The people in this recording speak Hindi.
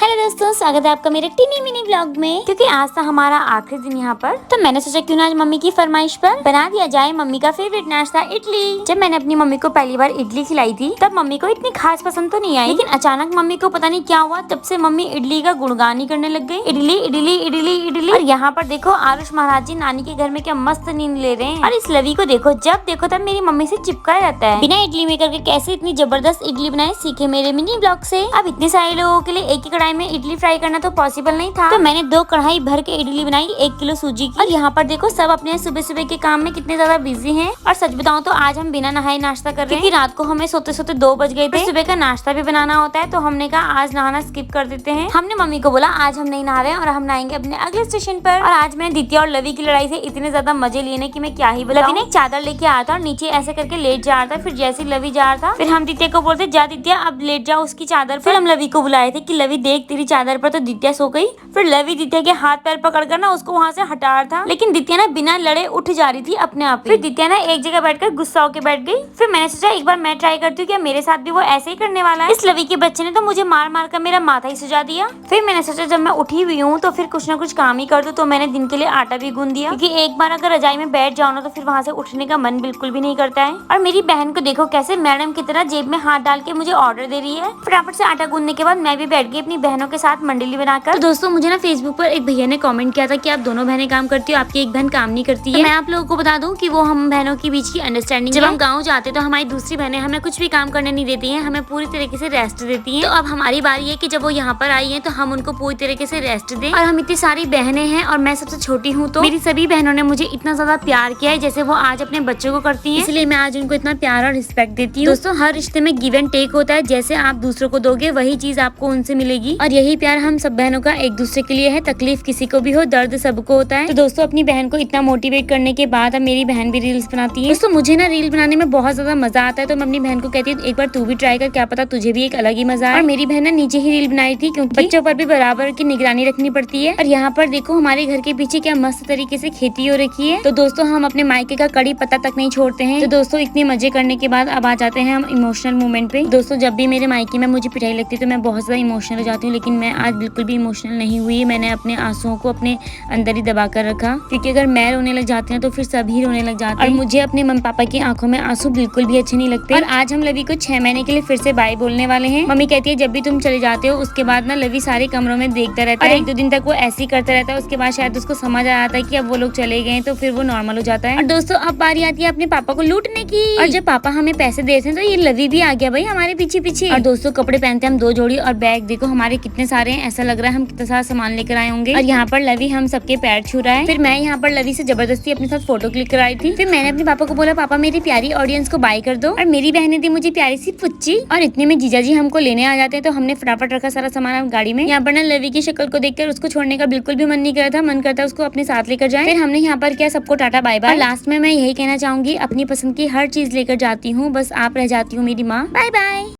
हेलो दोस्तों, स्वागत है आपका मेरे टिनी मिनी व्लॉग में। क्योंकि आज था हमारा आखिरी दिन यहाँ पर, तो मैंने सोचा क्यों ना आज मम्मी की फरमाइश पर बना दिया जाए मम्मी का फेवरेट नाश्ता इडली। जब मैंने अपनी मम्मी को पहली बार इडली खिलाई थी तब मम्मी को इतनी खास पसंद तो नहीं आई, लेकिन अचानक मम्मी को पता नहीं क्या हुआ, तब से मम्मी इडली का गुणगान ही करने लग गई। इडली इडली इडली इडली। और यहाँ पर देखो आरुष महाराज जी नानी के घर में क्या मस्त नींद ले रहे हैं। और इस लवी को देखो, जब देखो तब मेरी मम्मी से चिपका रहता है। बिना इडली मेकर के कैसे इतनी जबरदस्त इडली बनाए सीखे मेरे मिनी ब्लॉग से। अब इतने सारे लोगों के लिए एक ही कढ़ाई में इडली फ्राई करना तो पॉसिबल नहीं था, तो मैंने 2 कढ़ाई भर के इडली बनाई 1 किलो सूजी की। और यहाँ पर देखो सब अपने सुबह सुबह के काम में कितने ज्यादा बिजी हैं। और सच बताऊं तो आज हम बिना नहाए नाश्ता कर रहे हैं, क्योंकि रात को हमें सोते सोते 2 बज गए थे। सुबह का नाश्ता भी बनाना होता है, तो हमने कहा आज नहाना स्किप कर देते हैं। हमने मम्मी को बोला आज हम नहीं नहा रहे हैं और हम नहाएंगे अपने अगले स्टेशन पर। और आज मैं दित्या और लवी की लड़ाई से इतने ज्यादा मजे लिए कि मैं क्या ही बोला। लवी ने एक चादर लेके आया था और नीचे ऐसे करके लेट जा रहा था। फिर जैसे लवी जा रहा था, फिर हम दित्या को बोलते जा दित्या अब लेट जाओ उसकी चादर पर। फिर हम लवी को बुलाए थे कि लवी देख तेरी चादर पर तो दित्या सो गई। फिर लवी दित्या के हाथ पैर पकड़कर ना उसको वहाँ से हटा रहा था, लेकिन दित्या ना बिना लड़े उठ जा रही थी अपने आप। फिर दित्या ना एक जगह बैठकर गुस्सा होकर बैठ गई। फिर मैंने सोचा एक बार मैं ट्राई करती हूँ, क्या मेरे साथ भी वो ऐसे ही करने वाला है। इस लवी के बच्चे ने तो मुझे मार मार कर मेरा माथा ही सुझा दिया। फिर मैंने सोचा जब मैं उठी हुई हूँ तो फिर कुछ ना कुछ काम ही कर दूं, तो मैंने दिन के लिए आटा भी गूंद दिया, क्योंकि एक बार अगर रजाई में बैठ जाओ ना तो फिर वहाँ से उठने का मन बिल्कुल भी नहीं करता है। और मेरी बहन को देखो कैसे मैडम की तरह जेब में हाथ डाल के मुझे ऑर्डर दे रही है। फटाफट से आटा गूंदने के बाद मैं भी बैठ गई अपनी बहनों के साथ मंडली बनाकर। तो दोस्तों मुझे ना फेसबुक पर एक भैया ने कमेंट किया था कि आप दोनों बहनें काम करती हो, आपकी एक बहन काम नहीं करती है। तो मैं आप लोगों को बता दूं कि वो हम बहनों के बीच की अंडरस्टैंडिंग। जब हम गाँव जाते तो हमारी दूसरी बहनें हमें कुछ भी काम करने नहीं देती है, हमें पूरी तरीके से रेस्ट देती है। तो अब हमारी बारी है कि जब वो यहाँ पर आई है तो हम उनको पूरी तरीके से रेस्ट दें। और हम इतनी सारी बहनें हैं और मैं सबसे छोटी हूँ, तो मेरी सभी बहनों ने मुझे इतना ज्यादा प्यार किया है जैसे वो आज अपने बच्चों को करती है, इसलिए मैं आज उनको इतना प्यार और रिस्पेक्ट देती हूँ। दोस्तों हर रिश्ते में गिव एंड टेक होता है, जैसे आप दूसरों को दोगे वही चीज आपको उनसे मिलेगी। और यही प्यार हम सब बहनों का एक दूसरे के लिए है। तकलीफ किसी को भी हो, दर्द सबको होता है। तो दोस्तों अपनी बहन को इतना मोटिवेट करने के बाद अब मेरी बहन भी रील्स बनाती है। दोस्तों मुझे ना रील बनाने में बहुत ज्यादा मजा आता है, तो मैं अपनी बहन को कहती हूँ एक बार तू भी ट्राई कर, क्या पता तुझे भी एक अलग ही मजा है। और मेरी बहन ने नीचे ही रील बनाई थी, क्योंकि बच्चों पर भी बराबर की निगरानी रखनी पड़ती है। और यहाँ पर देखो हमारे घर के पीछे क्या मस्त तरीके से खेती हो रखी है। तो दोस्तों हम अपने मायके का कड़ी पत्ता तक नहीं छोड़ते हैं। तो दोस्तों इतने मजे करने के बाद अब आ जाते हैं हम इमोशनल मोमेंट पे। दोस्तों जब भी मेरे मायके में मुझे पिटाई लगती है तो मैं बहुत ज्यादा इमोशनल हो जाती हूँ, लेकिन मैं आज बिल्कुल भी इमोशनल नहीं हुई। मैंने अपने आंसुओं को अपने अंदर ही दबा कर रखा, क्योंकि अगर मैं रोने लग जाती हूँ तो फिर सभी रोने लग जाते हैं। और मुझे अपने मम्मी पापा की आंखों में आंसू बिल्कुल भी अच्छे नहीं लगते। और आज हम लवी को 6 महीने के लिए फिर से बाय बोलने वाले हैं। मम्मी कहती है जब भी तुम चले जाते हो उसके बाद ना लवी सारे कमरों में देखता रहता है, और 1-2 दिन तक वो ऐसे ही करता रहता है। उसके बाद शायद उसको समझ आ जाता है कि अब वो लोग चले गए, तो फिर वो नॉर्मल हो जाता है। और दोस्तों अब बारी आती है अपने पापा को लूटने की। और जब पापा हमें पैसे देते हैं तो ये लवी भी आ गया भाई हमारे पीछे पीछे। और दोस्तों कपड़े पहनते हैं हम 2 जोड़ी, और बैग देखो हमारे कितने सारे हैं, ऐसा लग रहा है हम कितना सारा सामान लेकर आए होंगे। और यहाँ पर लवी हम सबके पैर छू रहा है। फिर मैं यहाँ पर लवी से जबरदस्ती अपने साथ फोटो क्लिक कराई थी। फिर मैंने अपने पापा को बोला पापा मेरी प्यारी ऑडियंस को बाय कर दो। और मेरी बहन ने दी मुझे प्यारी सी पुच्ची। और इतने में जीजा जी हमको लेने आ जाते हैं, तो हमने फटाफट रखा सारा सामान गाड़ी में। यहाँ पर ना लवी की शक्ल को देखकर उसको छोड़ने का बिल्कुल भी मन नहीं कर रहा था, मन करता उसको अपने साथ लेकर जाए। फिर हमने यहाँ पर किया सबको टाटा बाय बाय। लास्ट में मैं यही कहना चाहूंगी अपनी पसंद की हर चीज लेकर जाती हूँ, बस आप रह जाती हूँ मेरी माँ। Bye bye.